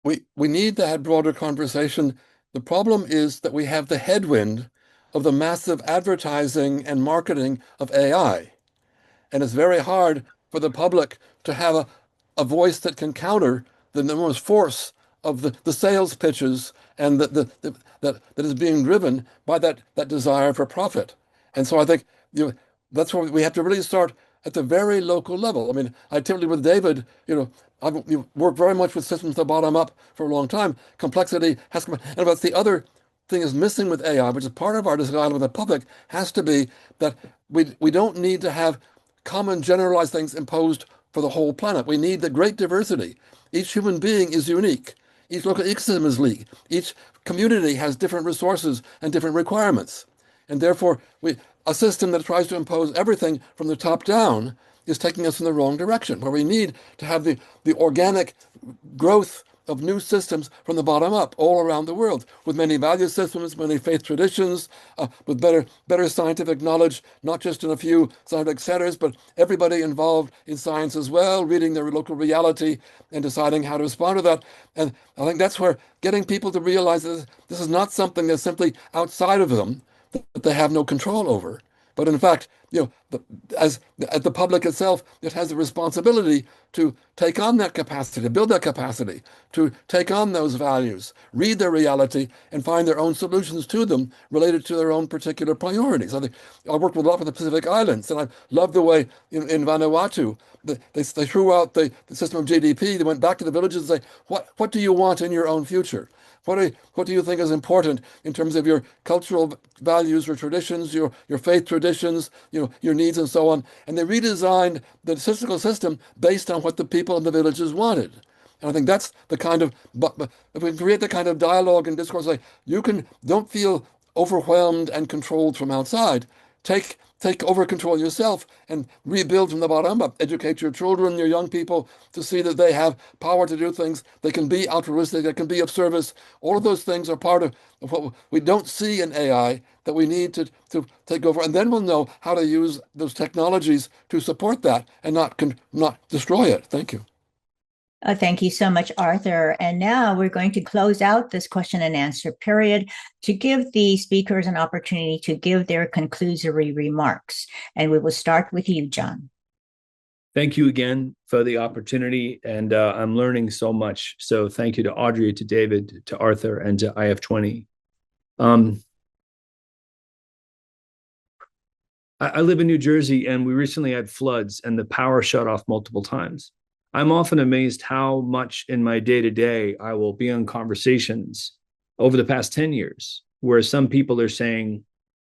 [SPEAKER 5] We need to have broader conversation. The problem is that we have the headwind of the massive advertising and marketing of AI. And it's very hard for the public to have a voice that can counter the enormous force of the sales pitches and that is being driven by that desire for profit. And so I think that's where we have to really start at the very local level. I mean, I typically with David, I've worked very much with systems that bottom up for a long time. Complexity has come, and that's the other thing is missing with AI, which is part of our dialogue with the public, has to be that we don't need to have common generalized things imposed for the whole planet. We need the great diversity. Each human being is unique. Each local ecosystem is unique. Each community has different resources and different requirements. And therefore, a system that tries to impose everything from the top down is taking us in the wrong direction, where we need to have the organic growth of new systems from the bottom up all around the world, with many value systems, many faith traditions, with better scientific knowledge, not just in a few scientific centers, but everybody involved in science as well, reading their local reality and deciding how to respond to that. And I think that's where getting people to realize that this is not something that's simply outside of them, that they have no control over. But in fact, as the public itself, it has the responsibility to take on that capacity, to build that capacity, to take on those values, read their reality, and find their own solutions to them related to their own particular priorities. I worked with a lot of the Pacific Islands, and I love the way in Vanuatu, they threw out the system of GDP. They went back to the villages and say, what do you want in your own future? What do you think is important in terms of your cultural values or traditions, your faith traditions, your needs and so on? And they redesigned the statistical system based on what the people in the villages wanted. And I think that's the kind of, if we create the kind of dialogue and discourse, like don't feel overwhelmed and controlled from outside. Take over control yourself and rebuild from the bottom up. Educate your children, your young people, to see that they have power to do things. They can be altruistic. They can be of service. All of those things are part of what we don't see in AI that we need to take over. And then we'll know how to use those technologies to support that and not destroy it. Thank you.
[SPEAKER 2] Thank you so much, Arthur. And now we're going to close out this question and answer period to give the speakers an opportunity to give their conclusory remarks. And we will start with you, John.
[SPEAKER 3] Thank you again for the opportunity. And I'm learning so much. So thank you to Audrey, to David, to Arthur, and to IF20. I live in New Jersey, and we recently had floods and the power shut off multiple times. I'm often amazed how much in my day-to-day I will be on conversations over the past 10 years, where some people are saying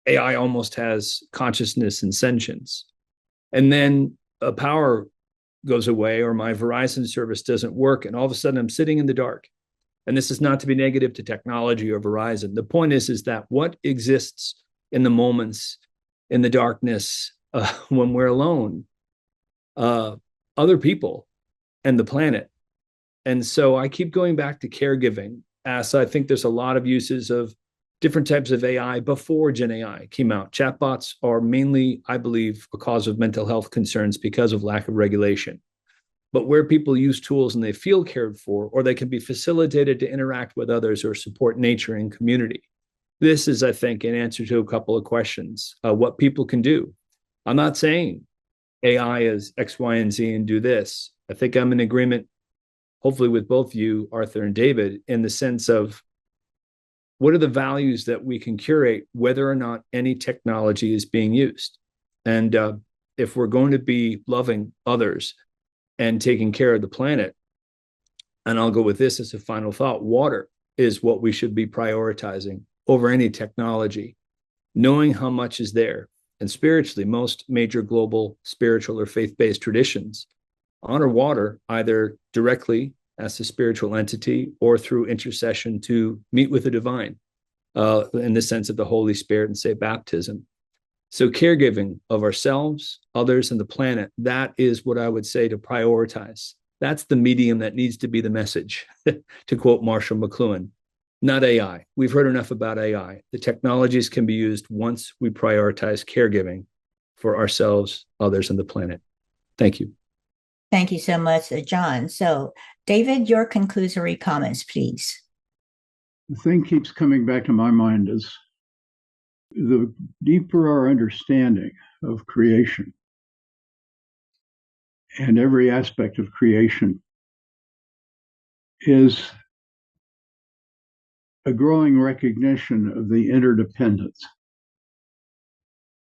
[SPEAKER 3] AI almost has consciousness and sentience. And then a power goes away or my Verizon service doesn't work, and all of a sudden I'm sitting in the dark. And this is not to be negative to technology or Verizon. The point is that what exists in the moments in the darkness when we're alone, other people, and the planet. And so I keep going back to caregiving, as I think there's a lot of uses of different types of AI before Gen AI came out. Chatbots are mainly, I believe, a cause of mental health concerns because of lack of regulation. But where people use tools and they feel cared for, or they can be facilitated to interact with others or support nature and community. This is, I think, an answer to a couple of questions, what people can do. I'm not saying AI is X, Y, and Z and do this. I think I'm in agreement hopefully with both you, Arthur and David, in the sense of what are the values that we can curate, whether or not any technology is being used. And if we're going to be loving others and taking care of the planet, and I'll go with this as a final thought, water is what we should be prioritizing over any technology, knowing how much is there. And spiritually, most major global spiritual or faith-based traditions honor water either directly as a spiritual entity or through intercession to meet with the divine, in the sense of the Holy Spirit and say baptism. So caregiving of ourselves, others, and the planet, that is what I would say to prioritize. That's the medium that needs to be the message, to quote Marshall McLuhan, not AI. We've heard enough about AI. The technologies can be used once we prioritize caregiving for ourselves, others, and the planet. Thank you.
[SPEAKER 2] Thank you so much, John. So, David, your conclusory comments, please.
[SPEAKER 4] The thing keeps coming back to my mind is the deeper our understanding of creation and every aspect of creation is a growing recognition of the interdependence.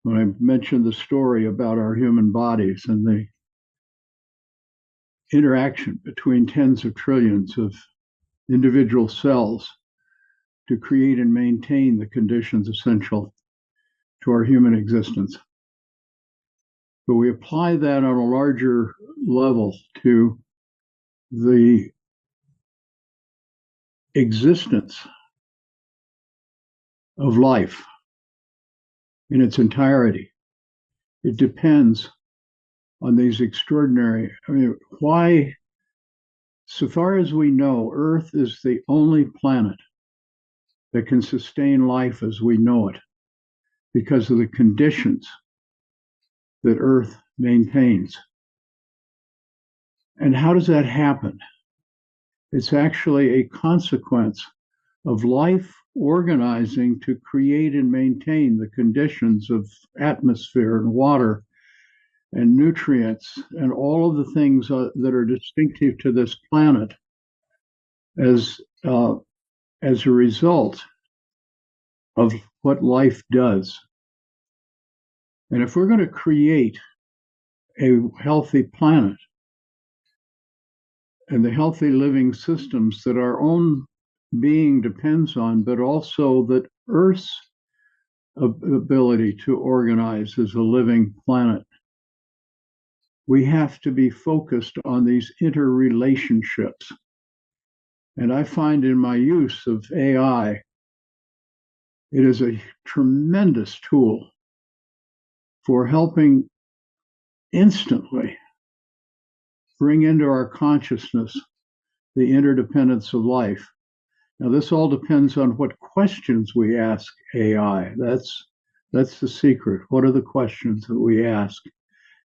[SPEAKER 4] When I mentioned the story about our human bodies and the interaction between tens of trillions of individual cells to create and maintain the conditions essential to our human existence. But we apply that on a larger level to the existence of life in its entirety. It depends on these extraordinary, why, so far as we know, Earth is the only planet that can sustain life as we know it because of the conditions that Earth maintains. And how does that happen? It's actually a consequence of life organizing to create and maintain the conditions of atmosphere and water and nutrients and all of the things that are distinctive to this planet as a result of what life does. And if we're going to create a healthy planet and the healthy living systems that our own being depends on, but also that Earth's ability to organize as a living planet, we have to be focused on these interrelationships. And I find in my use of AI, it is a tremendous tool for helping instantly bring into our consciousness the interdependence of life. Now, this all depends on what questions we ask AI. That's the secret. What are the questions that we ask?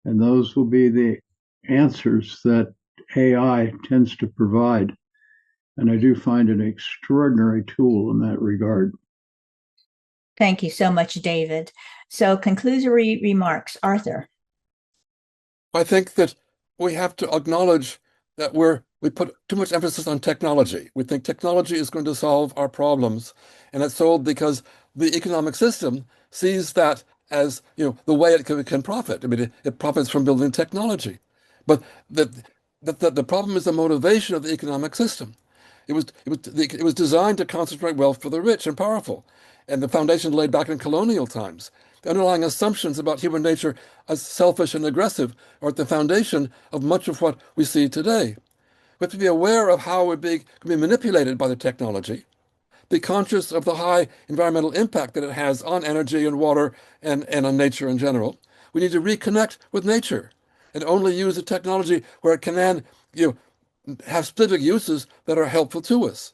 [SPEAKER 4] And those will be the answers that AI tends to provide. And I do find an extraordinary tool in that regard.
[SPEAKER 2] Thank you so much, David. So, conclusory remarks, Arthur.
[SPEAKER 5] I think that we have to acknowledge that we put too much emphasis on technology. We think technology is going to solve our problems, and it's sold because the economic system sees that as the way it can profit. I mean, it profits from building technology, but the problem is the motivation of the economic system. It was designed to concentrate wealth for the rich and powerful, and the foundation laid back in colonial times. The underlying assumptions about human nature as selfish and aggressive are at the foundation of much of what we see today. We have to be aware of how we're can be manipulated by the technology, be conscious of the high environmental impact that it has on energy and water and on nature in general. We need to reconnect with nature and only use the technology where it can then have specific uses that are helpful to us.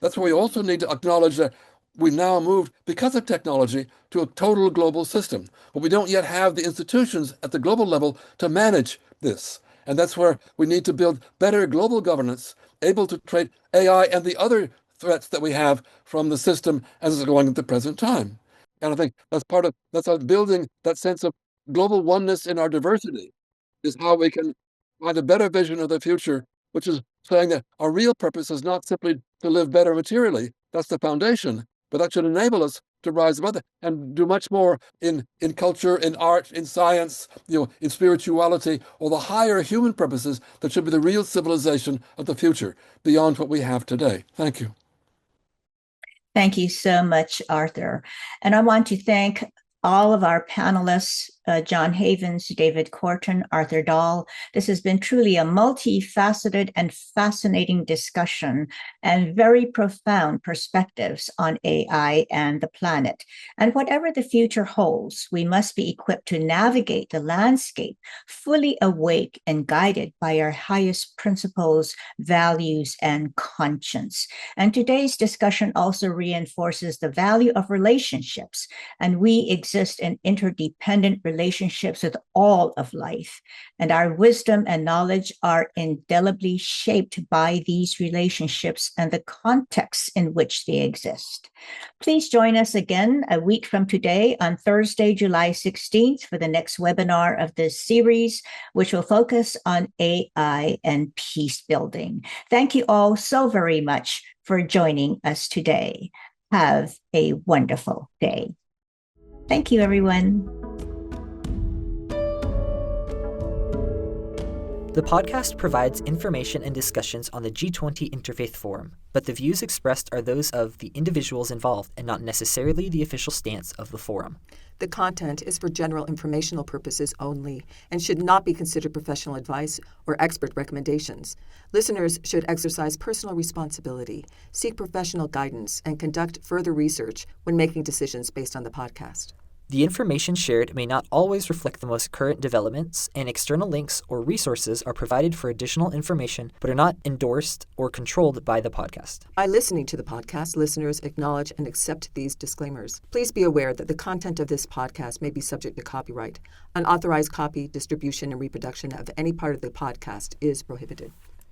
[SPEAKER 5] That's why we also need to acknowledge that we now moved, because of technology, to a total global system. But we don't yet have the institutions at the global level to manage this. And that's where we need to build better global governance, able to treat AI and the other threats that we have from the system as it's going at the present time. And I think that's how building that sense of global oneness in our diversity is how we can find a better vision of the future, which is saying that our real purpose is not simply to live better materially. That's the foundation, but that should enable us to rise above it and do much more in culture, in art, in science, in spirituality, or the higher human purposes that should be the real civilization of the future beyond what we have today. Thank you.
[SPEAKER 2] Thank you so much, Arthur. And I want to thank all of our panelists, John Havens, David Korten, Arthur Dahl. This has been truly a multifaceted and fascinating discussion and very profound perspectives on AI and the planet. And whatever the future holds, we must be equipped to navigate the landscape, fully awake and guided by our highest principles, values, and conscience. And today's discussion also reinforces the value of relationships, and we exist in interdependent relationships with all of life, and our wisdom and knowledge are indelibly shaped by these relationships and the context in which they exist. Please join us again a week from today on Thursday, July 16th for the next webinar of this series, which will focus on AI and peace building. Thank you all so very much for joining us today. Have a wonderful day. Thank you, everyone.
[SPEAKER 6] The podcast provides information and discussions on the G20 Interfaith Forum, but the views expressed are those of the individuals involved and not necessarily the official stance of the forum.
[SPEAKER 1] The content is for general informational purposes only and should not be considered professional advice or expert recommendations. Listeners should exercise personal responsibility, seek professional guidance, and conduct further research when making decisions based on the podcast.
[SPEAKER 6] The information shared may not always reflect the most current developments, and external links or resources are provided for additional information but are not endorsed or controlled by the podcast.
[SPEAKER 1] By listening to the podcast, listeners acknowledge and accept these disclaimers. Please be aware that the content of this podcast may be subject to copyright. Unauthorized copy, distribution, and reproduction of any part of the podcast is prohibited.